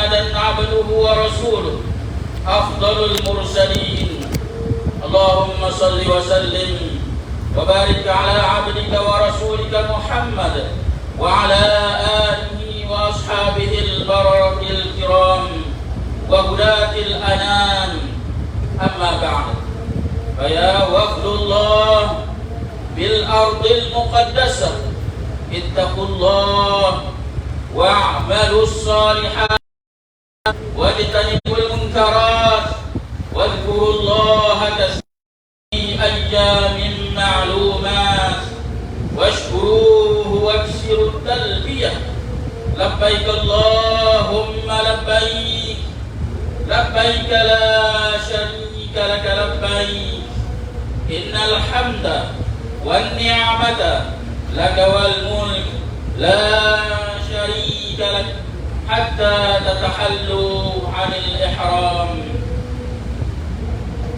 محمدا عبده ورسوله أفضل المرسلين. اللهم صل وسلم وبارك على عبدك ورسولك محمد وعلى آله وأصحابه البررة الكرام وهداة الأنام. أما بعد، فيا وفد الله بالأرض المقدسة اتقوا الله واعملوا الصالحات واجتنبوا المنكرات واذكروا الله كثيرا في أيام معلومات واشكروه واكسروا التلبية. لبيك اللهم لبيك لبيك لا شريك لك لبيك إن الحمد والنعمة لك والملك لا شريك لك حتى تتحلوا عن الإحرام.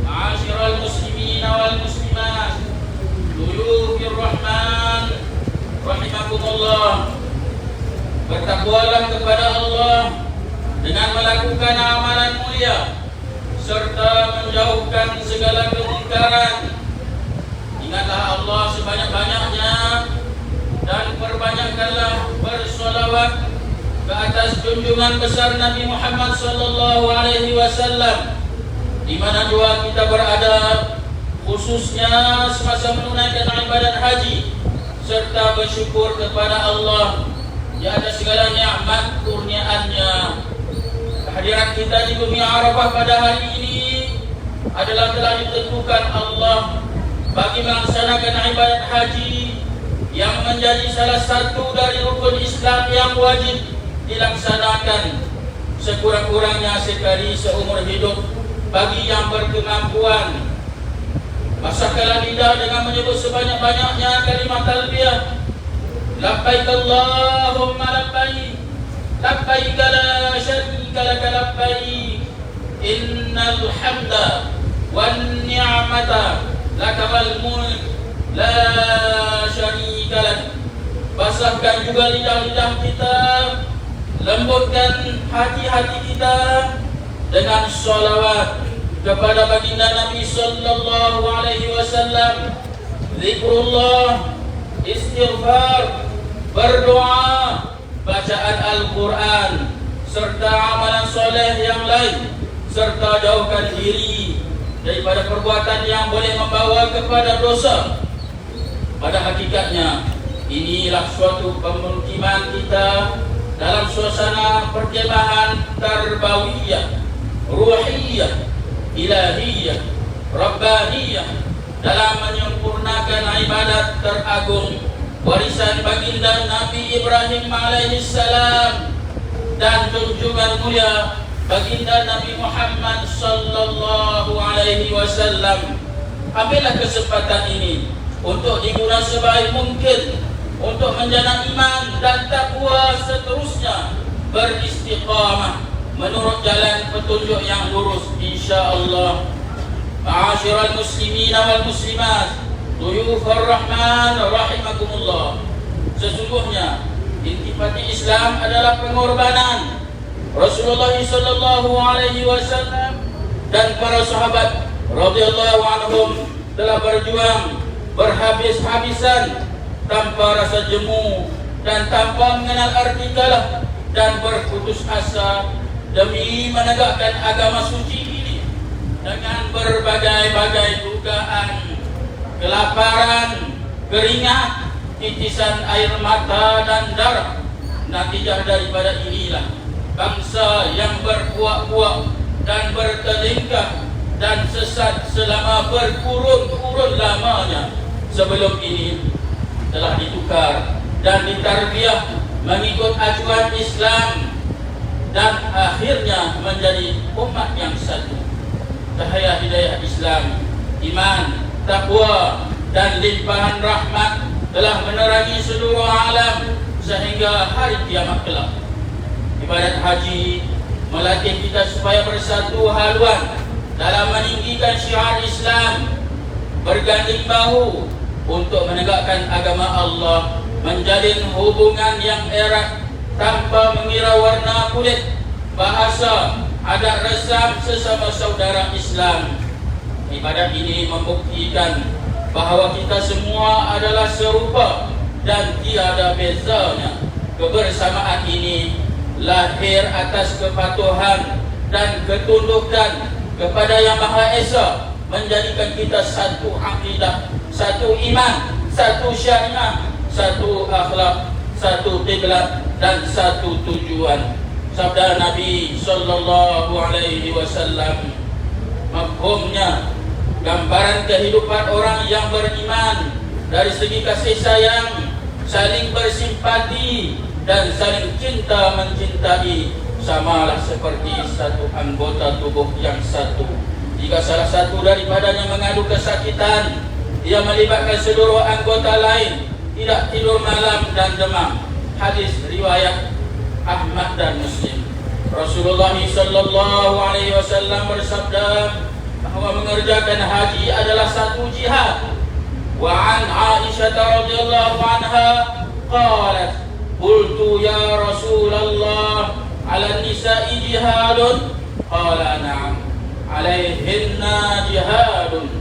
معاشر المسلمين والمسلمات ضيوف الرحمن رحمكم الله, bertakwalah kepada Allah dengan melakukan amalan mulia serta menjauhkan segala kemungkaran. Ingatlah Allah sebanyak-banyaknya dan perbanyakkanlah bersolawat ke atas junjungan besar Nabi Muhammad sallallahu alaihi wasallam di mana jua kita berada, khususnya semasa menunaikan ibadat haji serta bersyukur kepada Allah di atas segala nikmat kurniaannya. Kehadiran kita di bumi Arafah pada hari ini adalah telah ditentukan Allah bagi melaksanakan ibadat haji yang menjadi salah satu dari rukun Islam yang wajib dilaksanakan sekurang-kurangnya sekali seumur hidup bagi yang berkemampuan. Masaklah lidah dengan menyebut sebanyak-banyaknya kalimat talbiyah. Labbaik Allahumma labbaik, labbaik la syarika laka labbaik, innal hamda wan ni'mata laka wal mulk la syarika lak. Basahkan juga lidah-lidah kita, lembutkan hati-hati kita dengan sholawat kepada baginda Nabi sallallahu alaihi wasallam, zikrullah, istighfar, berdoa, bacaan Al-Quran serta amalan soleh yang lain, serta jauhkan diri daripada perbuatan yang boleh membawa kepada dosa. Pada hakikatnya inilah suatu pemukiman kita dalam suasana perkemahan tarbawiyah, ruhiyah, ilahiyah, rabbaniyah dalam menyempurnakan ibadat teragung warisan baginda Nabi Ibrahim alaihissalam dan junjungan mulia baginda Nabi Muhammad sallallahu alaihi wasallam. Ambillah kesempatan ini untuk digunakan sebaik mungkin untuk menjana iman dan takwa, seterusnya beristiqamah menurut jalan petunjuk yang lurus insyaallah. Ma'asyiral muslimin wal muslimat, duyufur rahman rahimakumullah. Sesungguhnya intisari Islam adalah pengorbanan. Rasulullah sallallahu alaihi wasallam dan para sahabat radhiyallahu anhum telah berjuang berhabis-habisan tanpa rasa jemu dan tanpa mengenal arti kalah dan berputus asa demi menegakkan agama suci ini dengan berbagai-bagai dugaan, kelaparan, keringat, titisan air mata dan darah. Natijah daripada inilah bangsa yang berpuak-puak dan bertelingkah dan sesat selama berkurun-kurun lamanya sebelum ini telah ditukar dan ditarbiyah mengikut acuan Islam dan akhirnya menjadi umat yang satu. Cahaya hidayah Islam, iman, takwa dan limpahan rahmat telah menerangi seluruh alam sehingga hari kiamat kelak. Ibadat haji melatih kita supaya bersatu haluan dalam meninggikan syiar Islam, berganding bahu untuk menegakkan agama Allah, menjalin hubungan yang erat tanpa mengira warna kulit, bahasa, adat resam sesama saudara Islam. Ibadat ini membuktikan bahawa kita semua adalah serupa dan tiada bezanya. Kebersamaan ini lahir atas kepatuhan dan ketundukan kepada Yang Maha Esa, menjadikan kita satu akidah, satu iman, satu syariah, satu akhlak, satu kiblat dan satu tujuan. Sabda Nabi sallallahu alaihi wasallam, mafhumnya gambaran kehidupan orang yang beriman dari segi kasih sayang, saling bersimpati dan saling cinta mencintai, samalah seperti satu anggota tubuh yang satu. Jika salah satu daripadanya mengadu kesakitan, ia melibatkan seluruh anggota lain, tidak tidur malam dan demam. Hadis riwayat Ahmad dan Muslim. Rasulullah sallallahu alaihi wasallam bersabda bahawa mengerjakan haji adalah satu jihad. Wa an Aisyah radhiyallahu anha qalat, qultu ya Rasulullah, 'ala nisa'i jihadun? Qala na'am, 'alaihinna jihadun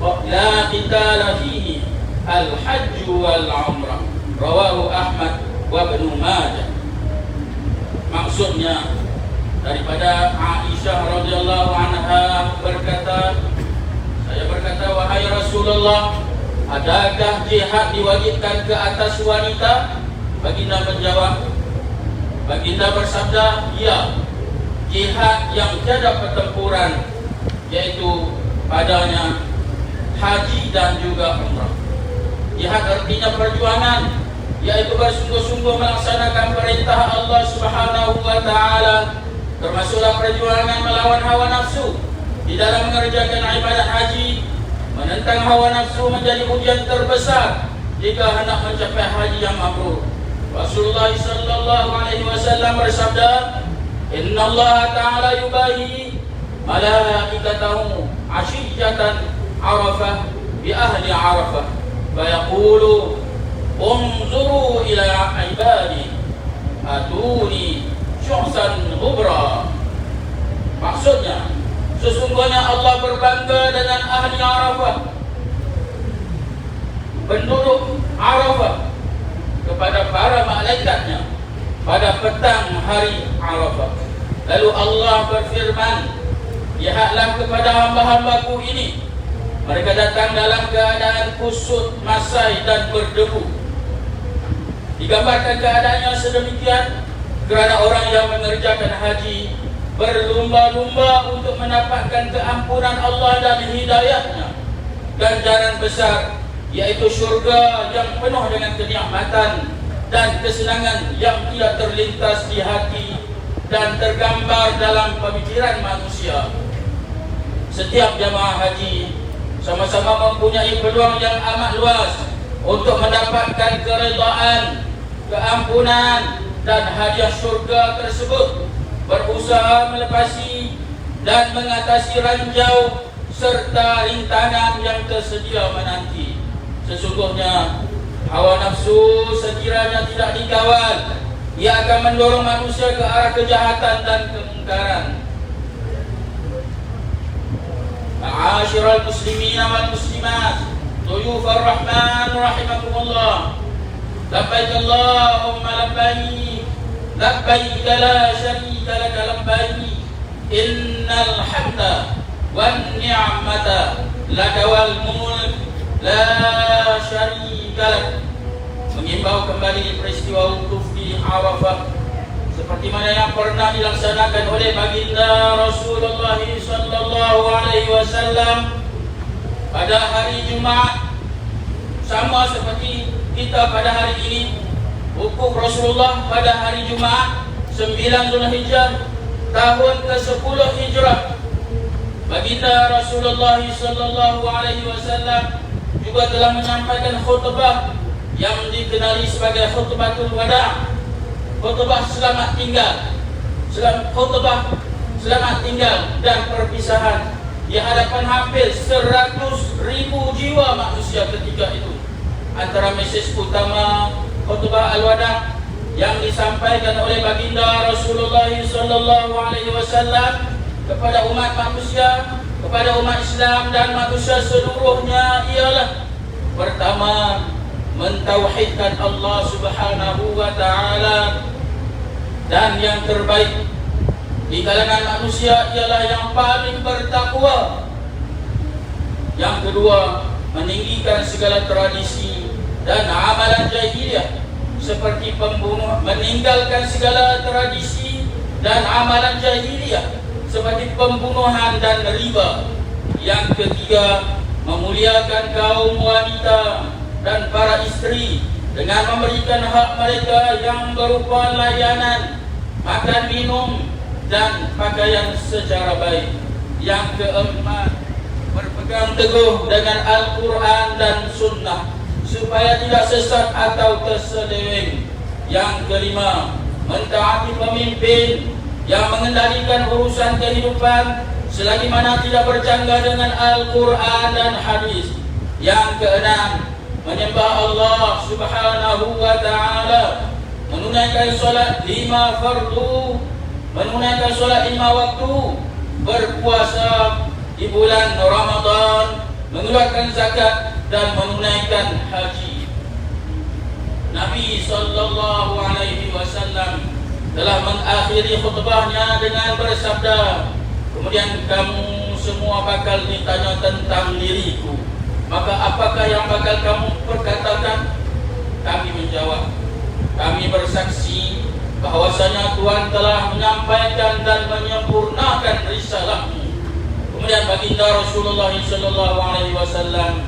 wa la qitala fihi al-hajj wal 'umrah. Rawahu Ahmad wa Ibnu Majah. Maksudnya daripada Aisyah radhiyallahu anha berkata, saya berkata, wahai Rasulullah, adakah jihad diwajibkan ke atas wanita? Baginda menjawab, baginda bersabda, ya, jihad yang tiada pertempuran, yaitu padanya haji dan juga umrah. Jihad artinya perjuangan, yaitu bersungguh-sungguh melaksanakan perintah Allah Subhanahu wa taala, termasuklah perjuangan melawan hawa nafsu di dalam mengerjakan ibadat haji. Menentang hawa nafsu menjadi ujian terbesar jika hendak mencapai haji yang mabrur. Rasulullah sallallahu alaihi wasallam bersabda, "Inna Allah ta'ala yubahi malaikatahu 'ashiyatan Arafah bi ahli Arafah fa yaqulu unzuru ila ibadi atuni syuhsan ghubra." Maksudnya, sesungguhnya Allah berbangga dengan ahli Arafah, penduduk Arafah, kepada para malaikatnya pada petang hari Arafah. Lalu Allah berfirman, lihatlah kepada hamba-hambaku ini, mereka datang dalam keadaan kusut, masai dan berdebu. Digambarkan keadaannya sedemikian kerana orang yang mengerjakan haji berlumba-lumba untuk mendapatkan keampunan Allah dan hidayahnya, ganjaran besar, yaitu syurga yang penuh dengan kenikmatan dan kesenangan yang tidak terlintas di hati dan tergambar dalam pemikiran manusia. Setiap jamaah haji sama-sama mempunyai peluang yang amat luas untuk mendapatkan keredaan, keampunan dan hadiah syurga tersebut, berusaha melepasi dan mengatasi ranjau serta rintangan yang tersedia menanti. Sesungguhnya hawa nafsu sekiranya tidak dikawal, ia akan mendorong manusia ke arah kejahatan dan kemungkaran. Ma'asyiral muslimin wal muslimat, dhuyufar rahman rahimakumullah. Labbaik Allahumma labbaik, labbaik la syarika lak labbaik, innal hamda wan ni'mata lak wal mulk la syarika lak. Mengimbau kembali peristiwa wukuf di Arafah seperti mana yang pernah dilaksanakan oleh baginda Rasulullah sallallahu alaihi wasallam pada hari Jumaat, sama seperti kita pada hari ini. Wukuf Rasulullah pada hari Jumaat 9 Zulhijjah tahun ke-10 Hijrah. Baginda Rasulullah sallallahu alaihi wasallam juga telah menyampaikan khutbah yang dikenali sebagai khutbatul wada', khutbah selamat tinggal, khutbah selamat tinggal dan perpisahan di hadapan hampir 100,000 jiwa manusia ketika itu. Antara mesej utama khutbah al-wada' yang disampaikan oleh baginda Rasulullah sallallahu alaihi wasallam kepada umat manusia, kepada umat Islam dan manusia seluruhnya ialah: pertama, mentauhidkan Allah Subhanahu wa taala, dan yang terbaik di kalangan manusia ialah yang paling bertakwa. Yang kedua, meninggikan segala tradisi dan amalan jahiliyah seperti pembunuh, meninggalkan segala tradisi dan amalan jahiliyah seperti pembunuhan dan riba. Yang ketiga, memuliakan kaum wanita dan para isteri dengan memberikan hak mereka yang berupa layanan, makan minum dan pakaian secara baik. Yang keempat, berpegang teguh dengan Al-Quran dan Sunnah supaya tidak sesat atau terseleweng. Yang kelima, mentaati pemimpin yang mengendalikan urusan kehidupan selagi mana tidak bercanggah dengan Al-Quran dan hadis. Yang keenam, menyembah Allah Subhanahu wa taala, menunaikan solat 5 fardu, menunaikan solat 5 waktu, berpuasa di bulan Ramadan, mengeluarkan zakat dan menunaikan haji. Nabi sallallahu alaihi wasallam telah mengakhiri khutbahnya dengan bersabda, kemudian kamu semua bakal ditanya tentang diriku, maka apakah yang bakal kamu perkatakan? Kami menjawab, kami bersaksi bahwasanya Tuhan telah menyampaikan dan menyempurnakan risalahmu. Kemudian baginda Rasulullah sallallahu alaihi wasallam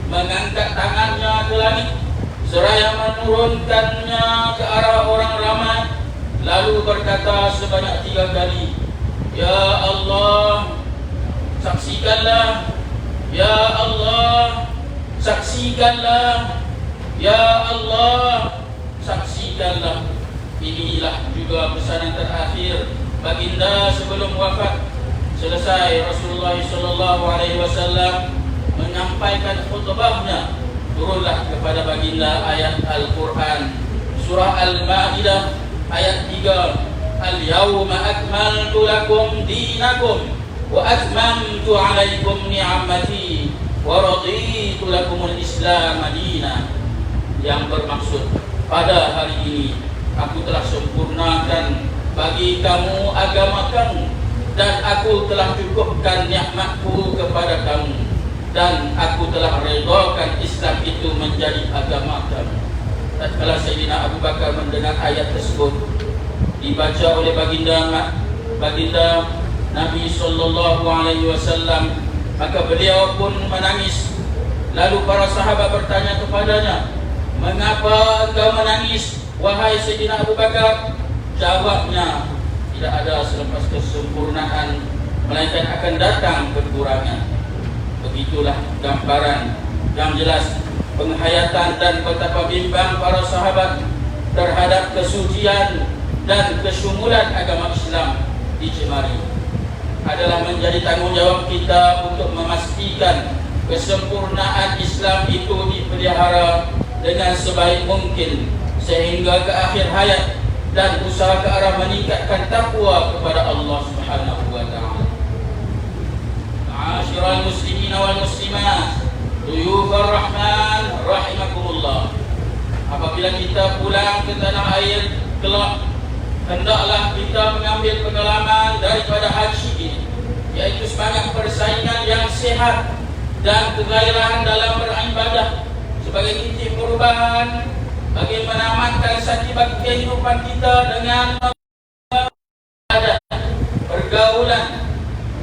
mengangkat tangannya ke langit seraya menurunkannya ke arah orang ramai, lalu berkata sebanyak 3 kali, Ya Allah, saksikanlah, Ya Allah, saksikanlah, Ya Allah, saksikanlah. Inilah juga pesanan terakhir baginda sebelum wafat. Selesai Rasulullah sallallahu alaihi wasallam menyampaikan khutbahnya, turunlah kepada baginda ayat Al-Quran surah Al-Maidah ayat 3, Al-yawma akmaltu lakum dinakum wa atmamtu alaikum ni'amati wa raditu lakumul Islam madina. Yang bermaksud, pada hari ini aku telah sempurnakan bagi kamu agama kamu, dan aku telah cukupkan nikmatku kepada kamu, dan aku telah redhakan Islam itu menjadi agama kamu. Tatkala Sayyidina Abu Bakar mendengar ayat tersebut dibaca oleh baginda Nabi sallallahu alaihi wasallam, maka beliau pun menangis. Lalu para sahabat bertanya kepadanya, mengapa engkau menangis wahai Sayyidina Abu Bakar? Jawabnya, tidak ada selepas kesempurnaan melainkan akan datang kekurangan. Begitulah gambaran yang jelas penghayatan dan betapa bimbang para sahabat terhadap kesucian dan kesyumulan agama Islam di Cemari. Adalah menjadi tanggungjawab kita untuk memastikan kesempurnaan Islam itu dipelihara dengan sebaik mungkin sehingga ke akhir hayat, dan usaha ke arah meningkatkan takwa kepada Allah Subhanahu wa taala. Ma'asyiral muslimin wal muslimat, duyufar rahman rahimakumullah. Apabila kita pulang ke tanah air kelak, hendaklah kita mengambil pengalaman daripada haji ini, yaitu semangat persaingan yang sehat dan kegairahan dalam beribadah sebagai titik perubahan bagi menamatkan setiap kehidupan kita dengan pergaulan,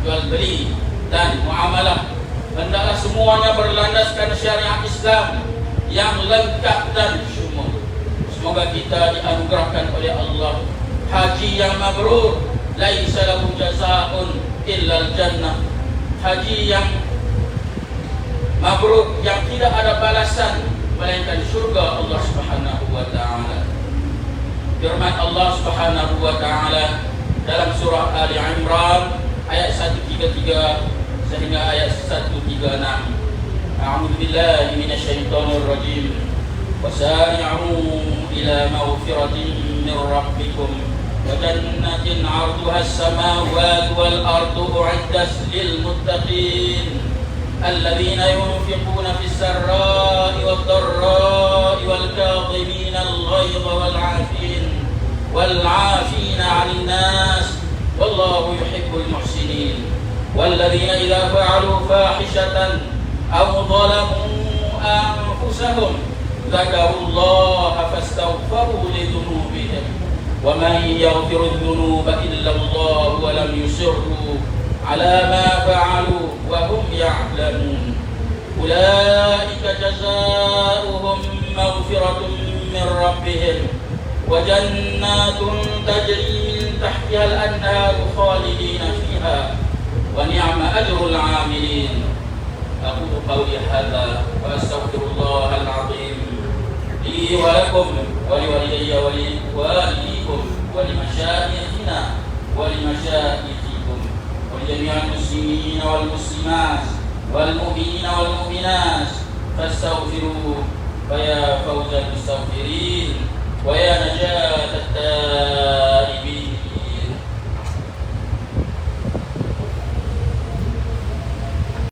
jual beli dan muamalah. Hendaklah semuanya berlandaskan syariat Islam yang lengkap dan syumul. Semoga kita dianugerahkan oleh Allah haji yang mabrur, laisa lahu jazaa'un illa al-jannah. Haji yang mabrur yang tidak ada balasan melainkan surga Allah Subhanahu wa taala. Firman Allah Subhanahu wa taala dalam surah Ali Imran ayat 133 sehingga ayat 136. A'udzu billahi minasyaitonir rajim. Wasari'u ila maghfiratin من ربكم وجنة عرضها السماوات والأرض أعدت للمتقين الذين ينفقون في السراء والضراء والكاظمين الغيظ والعافين عن الناس والله يحب المحسنين والذين إذا فعلوا فاحشة أو ظلموا أنفسهم ذكروا الله فاستغفروا لذنوبهم ومن يغفر الذنوب إلا الله ولم يصروا على ما فعلوا وهم يعلمون أولئك جزاؤهم مغفرة من ربهم وجنات تجري من تحتها الأنهار خالدين فيها ونعم أجر العاملين. أقول قولي هذا وأستغفر الله العظيم لي ولكم ولوالدي ولوالديكم ولمشايخنا ولمشايخكم ولجميع المسلمين والمسلمات والمؤمنين والمؤمنات فاستغفروه فيا فوز المستغفرين ويا